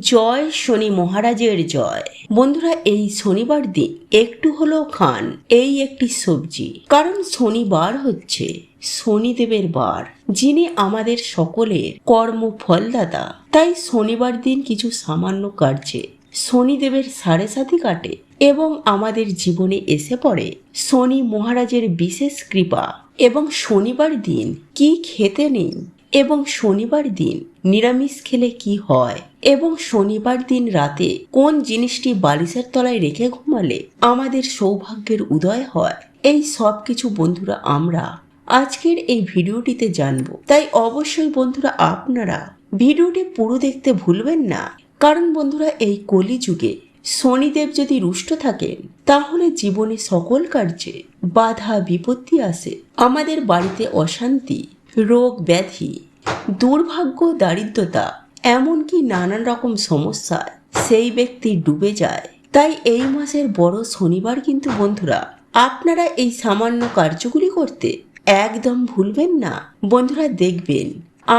জয় শনি মহারাজের জয়। বন্ধুরা, এই শনিবার দিন একটু হলেও খান এই একটি সবজি, কারণ শনিবার হচ্ছে শনিদেবের বার, যিনি আমাদের সকলের কর্ম ফলদাতা। তাই শনিবার দিন কিছু সামান্য কার্যে শনিদেবের সাড়ে সাথী কাটে এবং আমাদের জীবনে এসে পড়ে শনি মহারাজের বিশেষ কৃপা। এবং শনিবার দিন কি খেতে নেই, এবং শনিবার দিন নিরামিষ খেলে কি হয়, এবং শনিবার দিন রাতে কোন জিনিসটি বালিশের তলায় রেখে ঘুমালে আমাদের সৌভাগ্যের উদয় হয়, এই সব কিছু বন্ধুরা আমরা আজকের এই ভিডিওটিতে জানবো। তাই অবশ্যই বন্ধুরা আপনারা ভিডিওটি পুরো দেখতে ভুলবেন না, কারণ বন্ধুরা এই কলিযুগে শনিদেব যদি রুষ্ট থাকেন তাহলে জীবনে সকল কার্যে বাধা বিপত্তি আসে, আমাদের বাড়িতে অশান্তি, রোগ ব্যাধি, দুর্ভাগ্য, দারিদ্রতা, এমনকি নানান রকম সমস্যায় সেই ব্যক্তি ডুবে যায়। তাই এই মাসের বড় শনিবার কিন্তু বন্ধুরা আপনারা এই সামান্য কার্যগুলি করতে একদম ভুলবেন না। বন্ধুরা দেখবেন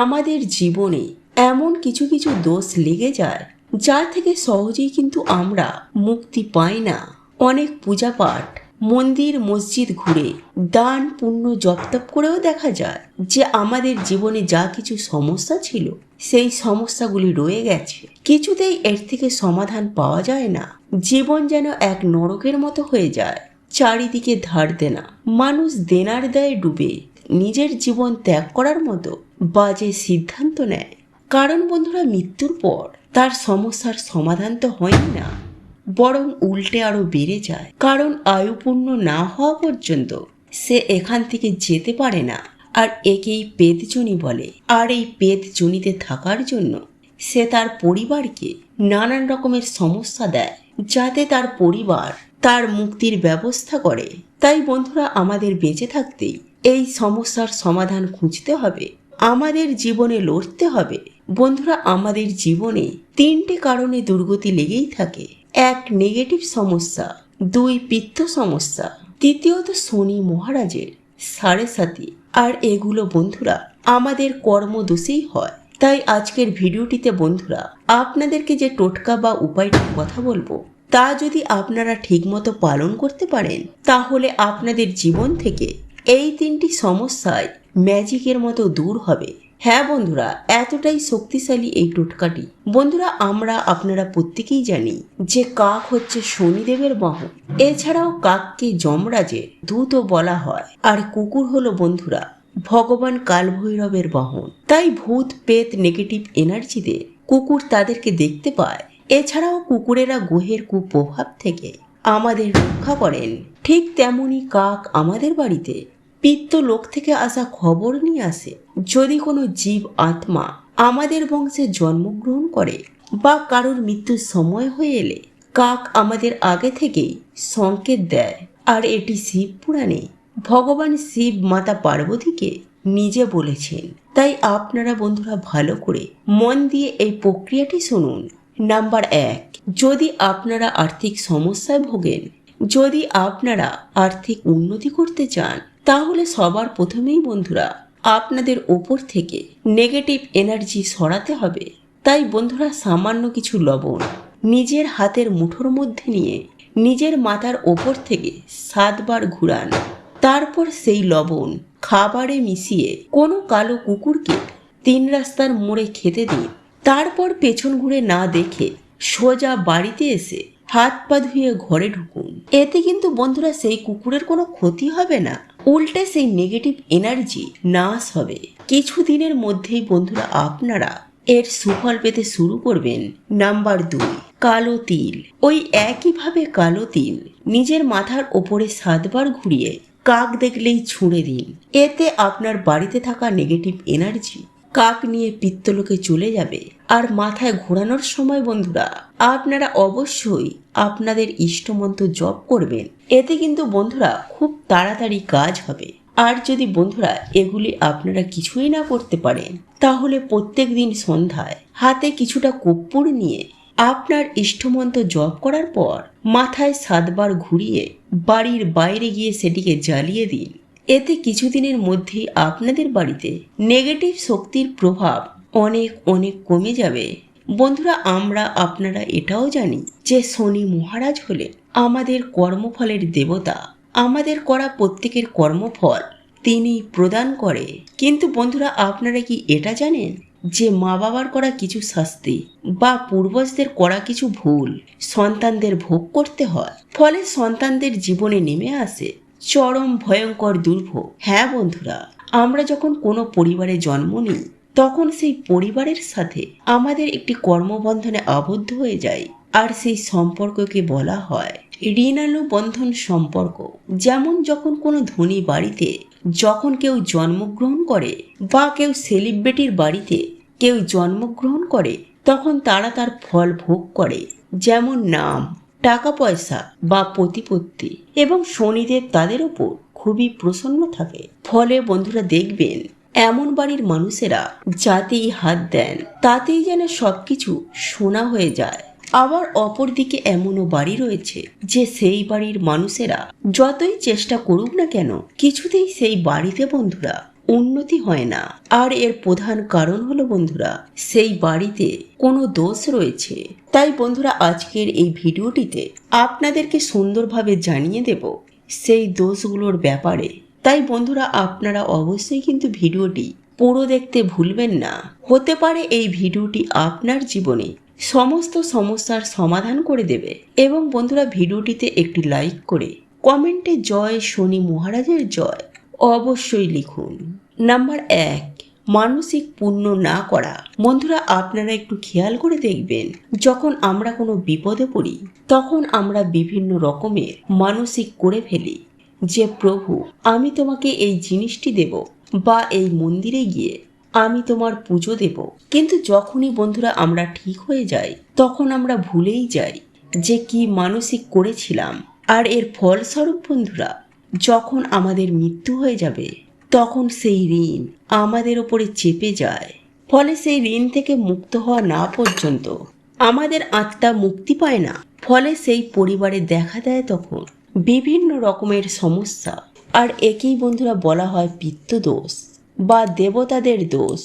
আমাদের জীবনে এমন কিছু কিছু দোষ লেগে যায় যা থেকে সহজেই কিন্তু আমরা মুক্তি পাই না। অনেক পূজা পাঠ, মন্দির মসজিদ ঘুরে দান পুণ্য জপ করেও দেখা যায় যে আমাদের জীবনে যা কিছু সমস্যা ছিল সেই সমস্যাগুলি রয়ে গেছে, কিছুতেই এর থেকে সমাধান পাওয়া যায় না। জীবন যেন এক নরকের মতো হয়ে যায়, চারিদিকে ধার দেনা, মানুষ দেনার দায়ে ডুবে নিজের জীবন ত্যাগ করার মতো বাজে সিদ্ধান্ত নেয়। কারণ বন্ধুরা মৃত্যুর পর তার সমস্যার সমাধান তো হয়ই না, বরং উল্টে আরো বেড়ে যায়। কারণ আয়ুপূর্ণ না হওয়া পর্যন্ত সে এখান থেকে যেতে পারে না। আর একেই পেতজনি বলে। আর এই পেতজনিতে থাকার জন্য সে তার পরিবারকে নানান রকমের সমস্যা দেয়, যাতে তার পরিবার তার মুক্তির ব্যবস্থা করে। তাই বন্ধুরা আমাদের বেঁচে থাকতেই এই সমস্যার সমাধান খুঁজতে হবে, আমাদের জীবনে লড়তে হবে। বন্ধুরা আমাদের জীবনে তিনটে কারণে দুর্গতি লেগেই থাকে। এক, নেগেটিভ সমস্যা। দুই, পিত্ত সমস্যা। তৃতীয়ত শনি মহারাজের সাড়ে সাথী। আর এগুলো বন্ধুরা আমাদের কর্মদোষেই হয়। তাই আজকের ভিডিওটিতে বন্ধুরা আপনাদেরকে যে টোটকা বা উপায়টির কথা বলবো, তা যদি আপনারা ঠিকমতো পালন করতে পারেন তাহলে আপনাদের জীবন থেকে এই তিনটি সমস্যায় ম্যাজিকের মতো দূর হবে। হ্যাঁ বন্ধুরা, এতটাই শক্তিশালী এই টোটকাটি। বন্ধুরা আমরা আপনারা প্রত্যেকেই জানি যে কাক হচ্ছে শনিদেবের বাহন। এছাড়াও কাককে যমরাজের দূতও বলা হয়। আর কুকুর হলো বন্ধুরা ভগবান কালভৈরবের বাহন। তাই ভূত পেত নেগেটিভ এনার্জিতে কুকুর তাদেরকে দেখতে পায়। এছাড়াও কুকুরেরা গ্রহের কুপ্রভাব থেকে আমাদের রক্ষা করেন। ঠিক তেমনি কাক আমাদের বাড়িতে পিত্ত লোক থেকে আসা খবর নিয়ে আসে। যদি কোনো জীব আত্মা আমাদের বংশে জন্মগ্রহণ করে বা কারোর মৃত্যুর সময় হয়ে এলে কাক আমাদের আগে থেকেই সংকেত দেয়। আর এটি শিব পুরাণে ভগবান শিব মাতা পার্বতীকে নিজে বলেছেন। তাই আপনারা বন্ধুরা ভালো করে মন দিয়ে এই প্রক্রিয়াটি শুনুন। নাম্বার 1, যদি আপনারা আর্থিক সমস্যায় ভোগেন, যদি আপনারা আর্থিক উন্নতি করতে চান, তাহলে সবার প্রথমেই বন্ধুরা আপনাদের ওপর থেকে নেগেটিভ এনার্জি সরাতে হবে। তাই বন্ধুরা সামান্য কিছু লবণ নিজের হাতের মুঠোর মধ্যে নিয়ে নিজের মাথার ওপর থেকে 7 বার ঘুরান। তারপর সেই লবণ খাবারে মিশিয়ে কোনো কালো কুকুরকে 3 রাস্তার মোড়ে খেতে দিন। তারপর পেছন ঘুরে না দেখে সোজা বাড়িতে এসে হাত পা ধুয়ে ঘরে ঢুকুন। এতে কিন্তু বন্ধুরা সেই কুকুরের কোনো ক্ষতি হবে না, উল্টে সেই নেগেটিভ এনার্জি নাশ হবে। কিছুদিনের মধ্যেই বন্ধুরা আপনারা এর সুফল পেতে শুরু করবেন। নাম্বার 2, কালো তিল। ওই একইভাবে কালো তিল নিজের মাথার ওপরে 7 বার ঘুরিয়ে কাক দেখলেই ছুঁড়ে দিন। এতে আপনার বাড়িতে থাকা নেগেটিভ এনার্জি কাক নিয়ে পিত্তলোকে চলে যাবে। আর মাথায় ঘোরানোর সময় বন্ধুরা আপনারা অবশ্যই আপনাদের ইষ্টমন্ত্র জপ করবেন। এতে কিন্তু বন্ধুরা খুব তাড়াতাড়ি কাজ হবে। আর যদি বন্ধুরা এগুলি আপনারা কিছুই না করতে পারেন, তাহলে প্রত্যেক দিন সন্ধ্যায় হাতে কিছুটা কর্পূর নিয়ে আপনার ইষ্টমন্ত্র জপ করার পর মাথায় 7 বার ঘুরিয়ে বাড়ির বাইরে গিয়ে সেটিকে জ্বালিয়ে দিন। এতে কিছুদিনের মধ্যেই আপনাদের বাড়িতে নেগেটিভ শক্তির প্রভাব অনেক অনেক কমে যাবে। বন্ধুরা আমরা আপনারা এটাও জানি যে শনি মহারাজ হলেন আমাদের কর্মফলের দেবতা। আমাদের করা প্রত্যেকের কর্মফল তিনি প্রদান করে। কিন্তু বন্ধুরা আপনারা কি এটা জানেন যে মা বাবার করা কিছু শাস্তি বা পূর্বজদের করা কিছু ভুল সন্তানদের ভোগ করতে হয়, ফলে সন্তানদের জীবনে নেমে আসে চরম ভয়ঙ্কর দুর্ভোগ। হ্যাঁ বন্ধুরা, আমরা যখন কোনো পরিবারে জন্ম নিই তখন সেই পরিবারের সাথে আমাদের একটি কর্মবন্ধনে আবদ্ধ হয়ে যায়, আর সেই সম্পর্ককে বলা হয় ঋণানুবন্ধন সম্পর্ক। যেমন যখন কোনো ধনী বাড়িতে যখন কেউ জন্মগ্রহণ করে বা কেউ সেলিব্রিটির বাড়িতে কেউ জন্মগ্রহণ করে তখন তারা তার ফল ভোগ করে, যেমন নাম, টাকা পয়সা বা প্রতিপত্তি, এবং শনিদেব তাদের ওপর খুবই প্রসন্ন থাকে। ফলে বন্ধুরা দেখবেন এমন বাড়ির মানুষেরা যাতেই হাত দেন তাতেই যেন সবকিছু সোনা হয়ে যায়। আবার অপরদিকে এমনও বাড়ি রয়েছে যে সেই বাড়ির মানুষেরা যতই চেষ্টা করুক না কেন কিছুতেই সেই বাড়িতে বন্ধুরা উন্নতি হয় না। আর এর প্রধান কারণ হলো বন্ধুরা সেই বাড়িতে কোনো দোষ রয়েছে। তাই বন্ধুরা আজকের এই ভিডিওটিতে আপনাদেরকে সুন্দরভাবে জানিয়ে দেব সেই দোষগুলোর ব্যাপারে। তাই বন্ধুরা আপনারা অবশ্যই কিন্তু ভিডিওটি পুরো দেখতে ভুলবেন না। হতে পারে এই ভিডিওটি আপনার জীবনে সমস্ত সমস্যার সমাধান করে দেবে। এবং বন্ধুরা ভিডিওটিতে একটি লাইক করে কমেন্টে জয় শনি মহারাজের জয় অবশ্যই লিখুন। নাম্বার 1, মানসিক পুণ্য না করা। বন্ধুরা আপনারা একটু খেয়াল করে দেখবেন যখন আমরা কোনো বিপদে পড়ি তখন আমরা বিভিন্ন রকমের মানসিক করে ফেলি যে প্রভু আমি তোমাকে এই জিনিসটি দেব বা এই মন্দিরে গিয়ে আমি তোমার পুজো দেব। কিন্তু যখনই বন্ধুরা আমরা ঠিক হয়ে যাই তখন আমরা ভুলেই যাই যে কি মানসিক করেছিলাম। আর এর ফলস্বরূপ বন্ধুরা যখন আমাদের মৃত্যু হয়ে যাবে তখন সেই ঋণ আমাদের উপরে চেপে যায়। ফলে সেই ঋণ থেকে মুক্ত হওয়া না পর্যন্ত আমাদের আত্মা মুক্তি পায় না। ফলে সেই পরিবারে দেখা দেয় তখন বিভিন্ন রকমের সমস্যা। আর একেই বন্ধুরা বলা হয় পিতৃদোষ বা দেবতাদের দোষ।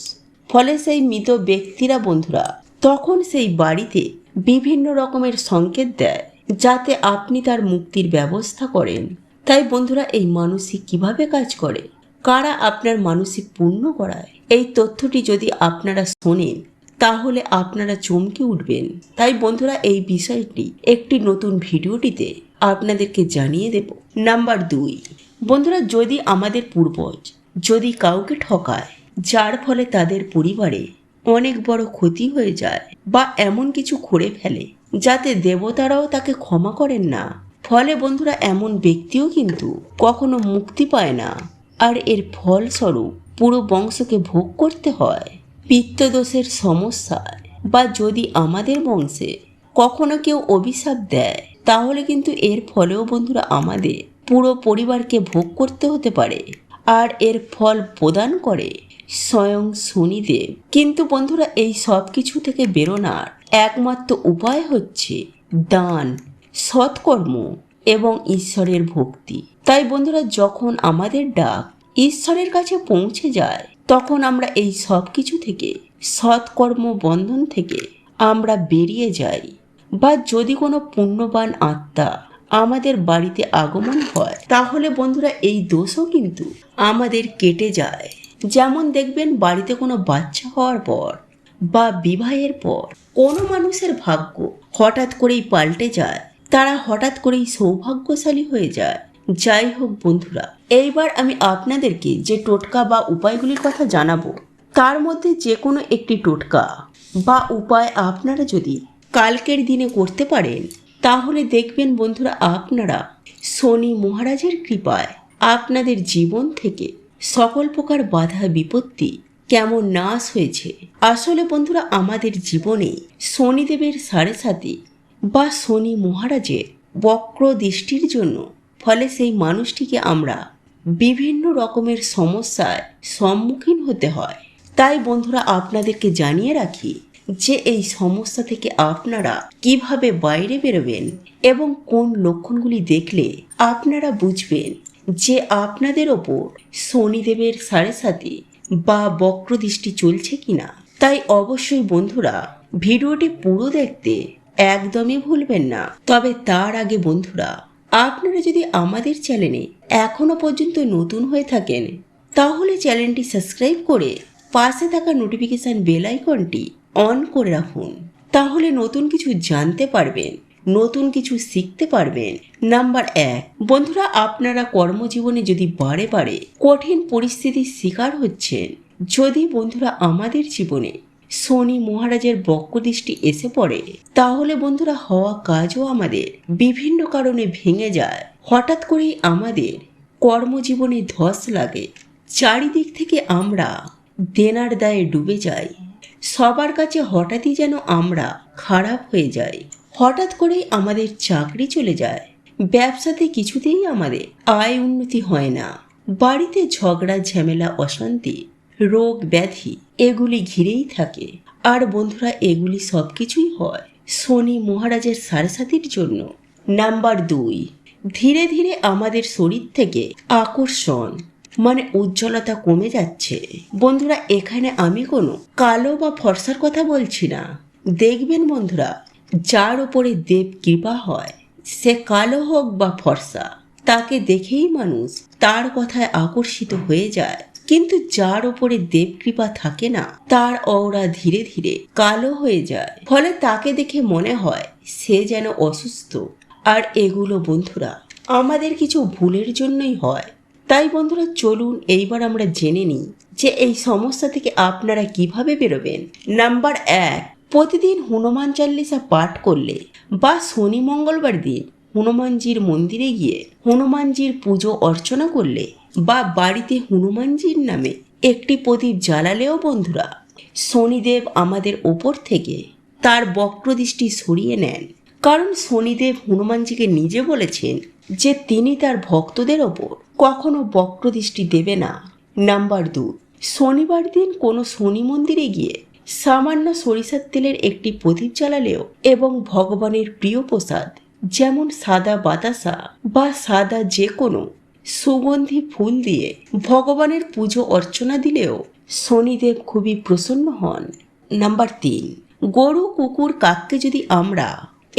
ফলে সেই মৃত ব্যক্তিরা বন্ধুরা তখন সেই বাড়িতে বিভিন্ন রকমের সংকেত দেয় যাতে আপনি তার মুক্তির ব্যবস্থা করেন। তাই বন্ধুরা এই মানসিক কিভাবে কাজ করে, কারা আপনার মানসিক পূর্ণ করায়, এই তথ্যটি যদি আপনারা শোনেন তাহলে আপনারা চমকে উঠবেন। তাই বন্ধুরা এই বিষয়টি একটি নতুন ভিডিওটিতে আপনাদেরকে জানিয়ে দেব। নাম্বার 2, বন্ধুরা যদি আমাদের পূর্বজ যদি কাউকে ঠকায় যার ফলে তাদের পরিবারে অনেক বড় ক্ষতি হয়ে যায় বা এমন কিছু করে ফেলে যাতে দেবতারাও তাকে ক্ষমা করেন না, ফলে বন্ধুরা এমন ব্যক্তিও কিন্তু কখনো মুক্তি পায় না। আর এর ফলস্বরূপ পুরো বংশকে ভোগ করতে হয় পিতৃদোষের সমস্যায়। বা যদি আমাদের বংশে কখনো কেউ অভিশাপ দেয় তাহলে কিন্তু এর ফলেও বন্ধুরা আমাদের পুরো পরিবারকে ভোগ করতে হতে পারে। আর এর ফল প্রদান করে স্বয়ং শনিদেব। কিন্তু বন্ধুরা এই সব কিছু থেকে বেরোনোর একমাত্র উপায় হচ্ছে দান, সৎকর্ম এবং ঈশ্বরের ভক্তি। তাই বন্ধুরা যখন আমাদের ডাক ঈশ্বরের কাছে পৌঁছে যায় তখন আমরা এই সব কিছু থেকে সৎকর্ম বন্ধন থেকে আমরা বেরিয়ে যাই। বা যদি কোনো পুণ্যবান আত্মা আমাদের বাড়িতে আগমন হয় তাহলে বন্ধুরা এই দোষও কিন্তু আমাদের কেটে যায়। যেমন দেখবেন বাড়িতে কোনো বাচ্চা হওয়ার পর বা বিবাহের পর কোনো মানুষের ভাগ্য হঠাৎ করেই পাল্টে যায়, তারা হঠাৎ করেই সৌভাগ্যশালী হয়ে যায়। যাই হোক বন্ধুরা, এইবার আমি আপনাদেরকে যে টোটকা বা উপায়গুলির কথা জানাবো তার মধ্যে যে কোনো একটি টোটকা বা উপায় আপনারা যদি কালকের দিনে করতে পারেন তাহলে দেখবেন বন্ধুরা আপনারা শনি মহারাজের কৃপায় আপনাদের জীবন থেকে সকল প্রকার বাধা বিপত্তি কেমন নাশ হয়েছে। আসলে বন্ধুরা আমাদের জীবনে শনিদেবের সাড়ে সাথে বা শনি মহারাজের বক্র দৃষ্টির জন্য ফলে সেই মানুষটিকে আমরা বিভিন্ন রকমের সমস্যার সম্মুখীন হতে হয়। তাই বন্ধুরা আপনাদেরকে জানিয়ে রাখি যে এই সমস্যা থেকে আপনারা কিভাবে বাইরে বেরোবেন এবং কোন লক্ষণগুলি দেখলে আপনারা বুঝবেন যে আপনাদের ওপর শনিদেবের সাড়ে সাথে বা বক্রদৃষ্টি চলছে কিনা। তাই অবশ্যই বন্ধুরা ভিডিওটি পুরো দেখতে একদমই ভুলবেন না। তবে তার আগে বন্ধুরা, আপনারা যদি আমাদের চ্যানেলে এখনো পর্যন্ত নতুন হয়ে থাকেন তাহলে চ্যানেলটি সাবস্ক্রাইব করে পাশে থাকা নোটিফিকেশন বেল আইকনটি অন করে রাখুন। তাহলে নতুন কিছু জানতে পারবেন, নতুন কিছু শিখতে পারবেন। নাম্বার 1, বন্ধুরা, আপনারা কর্মজীবনে যদি বারে বারে কঠিন পরিস্থিতির শিকার হচ্ছেন, যদি বন্ধুরা আমাদের জীবনে শনি মহারাজের বক্রদৃষ্টি এসে পড়ে, তাহলে বন্ধুরা হওয়া কাজও আমাদের বিভিন্ন কারণে ভেঙে যায়। হঠাৎ করেই আমাদের কর্মজীবনে ধস লাগে, চারিদিক থেকে আমরা দেনার দায়ে ডুবে যাই, সবার কাছে হঠাৎই যেন আমরা খারাপ হয়ে যাই, হঠাৎ করেই আমাদের চাকরি চলে যায়, ব্যবসাতে কিছুতেই আমাদের আয় উন্নতি হয় না, বাড়িতে ঝগড়া ঝামেলা অশান্তি রোগ ব্যাধি এগুলি ঘিরেই থাকে। আর বন্ধুরা এগুলি সব কিছুই হয় শনি মহারাজের সাড়েসাতির জন্য। নাম্বার 2, ধীরে ধীরে আমাদের শরীর থেকে আকর্ষণ মানে উজ্জ্বলতা কমে যাচ্ছে। বন্ধুরা এখানে আমি কোনো কালো বা ফর্সার কথা বলছি না। দেখবেন বন্ধুরা, যার ওপরে দেব কৃপা হয়, সে কালো হোক বা ফর্সা, তাকে দেখেই মানুষ তার কথায় আকর্ষিত হয়ে যায়। কিন্তু যার ওপরে দেব কৃপা থাকে না, তার অওরা ধীরে ধীরে কালো হয়ে যায়, ফলে তাকে দেখে মনে হয় সে যেন অসুস্থ। আর এগুলো বন্ধুরা আমাদের কিছু ভুলের জন্যই হয়। তাই বন্ধুরা চলুন এইবার আমরা জেনে নিই যে এই সমস্যা থেকে আপনারা কিভাবে বেরোবেন। নাম্বার 1, প্রতিদিন হনুমান চাল্লিশা পাঠ করলে বা শনি মঙ্গলবার দিন হনুমানজির মন্দিরে গিয়ে হনুমানজির পুজো অর্চনা করলে বা বাড়িতে হনুমানজির নামে একটি প্রদীপ জ্বালালেও বন্ধুরা শনিদেব আমাদের ওপর থেকে তার বক্রদৃষ্টি সরিয়ে নেন। কারণ শনিদেব হনুমানজিকে নিজে বলেছেন যে তিনি তার ভক্তদের ওপর কখনো বক্রদৃষ্টি দেবে না। নাম্বার 2, শনিবার দিন কোনো শনি মন্দিরে গিয়ে সামান্য সরিষার তেলের একটি প্রদীপ জ্বালালেও এবং ভগবানের প্রিয় প্রসাদ যেমন সাদা বাতাসা বা সাদা যে কোনো সুগন্ধি ফুল দিয়ে ভগবানের পুজো অর্চনা দিলেও শনিদেব খুবই প্রসন্ন হন। নাম্বার 3, গরু কুকুর কাককে যদি আমরা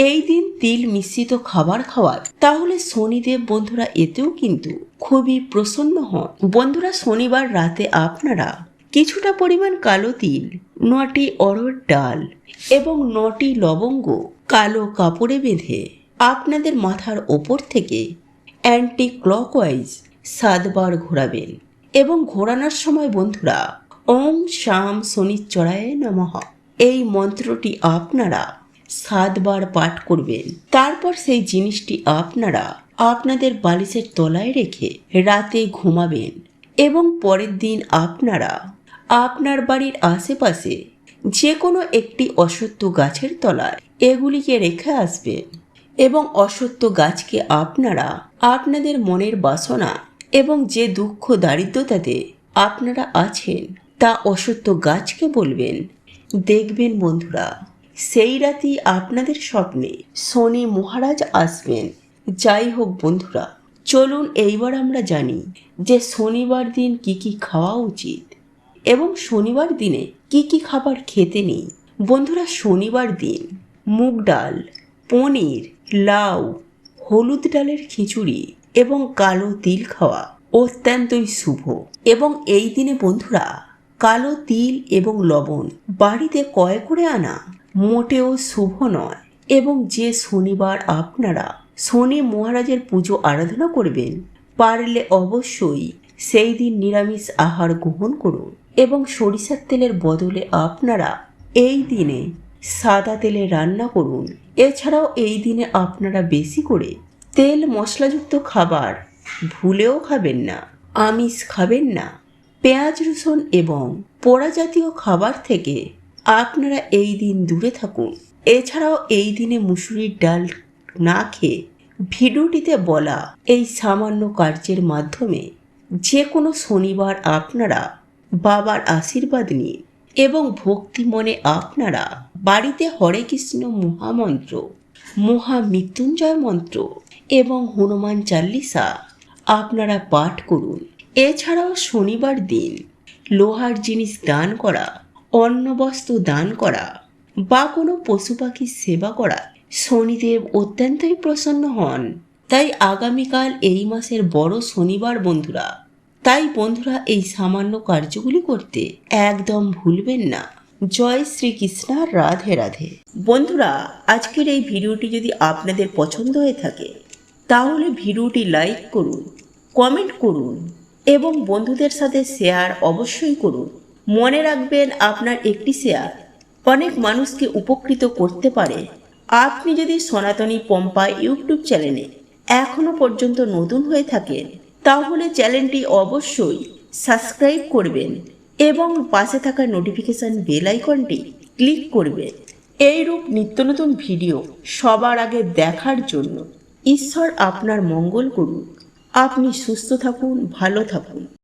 এই দিন তিল মিশ্রিত খাবার খাওয়াই, তাহলে শনিদেব বন্ধুরা এতেও কিন্তু খুবই প্রসন্ন হন। বন্ধুরা শনিবার রাতে আপনারা কিছুটা পরিমাণ কালো তিল, 9টি অড়হর ডাল এবং 9টি লবঙ্গ কালো কাপড়ে বেঁধে আপনাদের মাথার ওপর থেকে অ্যান্টি ক্লকওয়াইজ 7 বার ঘোরাবেন এবং ঘোরানোর সময় বন্ধুরা ওম শাম শনিশ্চরায় নমঃ এই মন্ত্রটি আপনারা 7 বার পাঠ করবেন। তারপর সেই জিনিসটি আপনারা আপনাদের বালিশের তলায় রেখে রাতে ঘুমাবেন এবং পরের দিন আপনারা আপনার বাড়ির আশেপাশে যে কোনো একটি অশ্বত্থ গাছের তলায় এগুলিকে রেখে আসবেন এবং অশ্বত্থ গাছকে আপনারা আপনাদের মনের বাসনা এবং যে দুঃখ দারিদ্রতাতে আপনারা আছেন তা অশ্বত্থ গাছকে বলবেন। দেখবেন বন্ধুরা সেই রাতেই আপনাদের স্বপ্নে শনি মহারাজ আসবেন। যাই হোক বন্ধুরা চলুন এইবার আমরা জানি যে শনিবার দিন কি কি খাওয়া উচিত এবং শনিবার দিনে কি কি খাবার খেতে নেই। বন্ধুরা শনিবার দিন মুগ ডাল, পনির, লাউ, হলুদ ডালের খিচুড়ি এবং কালো তিল খাওয়া অত্যন্তই শুভ। এবং এই দিনে বন্ধুরা কালো তিল এবং লবণ বাড়িতে ক্রয় করে আনা মোটেও শুভ নয়। এবং যে শনিবার আপনারা শনি মহারাজের পুজো আরাধনা করবেন, পারলে অবশ্যই সেই দিন নিরামিষ আহার গ্রহণ করুন এবং সরিষার তেলের বদলে আপনারা এই দিনে সাদা তেলে রান্না করুন। এছাড়াও এই দিনে আপনারা বেশি করে তেল মশলাযুক্ত খাবার ভুলেও খাবেন না, আমিষ খাবেন না, পেঁয়াজ রসুন এবং পোড়া জাতীয় খাবার থেকে আপনারা এই দিন দূরে থাকুন। এছাড়াও এই দিনে মুসুরির ডাল না খেয়ে ভিডিওটিতে বলা এই সামান্য কার্যের মাধ্যমে যে কোনো শনিবার আপনারা বাবার আশীর্বাদ নিন এবং ভক্তি মনে আপনারা বাড়িতে হরে কৃষ্ণ মহামন্ত্র, মহামৃত্যুঞ্জয় মন্ত্র এবং হনুমান চাল্লিশা আপনারা পাঠ করুন। এছাড়াও শনিবার দিন লোহার জিনিস দান করা, অন্ন বস্ত্র দান করা বা কোনো পশু পাখির সেবা করা শনিদেব অত্যন্তই প্রসন্ন হন। তাই আগামীকাল এই মাসের বড় শনিবার বন্ধুরা, এই সামান্য কার্যগুলি করতে একদম ভুলবেন না। জয় শ্রীকৃষ্ণ, রাধে রাধে। বন্ধুরা, আজকের এই ভিডিওটি যদি আপনাদের পছন্দ হয়ে থাকে তাহলে ভিডিওটি লাইক করুন, কমেন্ট করুন এবং বন্ধুদের সাথে শেয়ার অবশ্যই করুন। মনে রাখবেন, আপনার একটি শেয়ার অনেক মানুষকে উপকৃত করতে পারে। আপনি যদি সনাতনী পম্পা ইউটিউব চ্যানেলে এখনো পর্যন্ত নতুন হয়ে থাকেন তাহলে চ্যানেলটি অবশ্যই সাবস্ক্রাইব করবেন এবং পাশে থাকা নোটিফিকেশন বেল আইকনটি ক্লিক করবেন এইরূপ নিত্য নতুন ভিডিও সবার আগে দেখার জন্য। ঈশ্বর আপনার মঙ্গল করুন। আপনি সুস্থ থাকুন, ভালো থাকুন।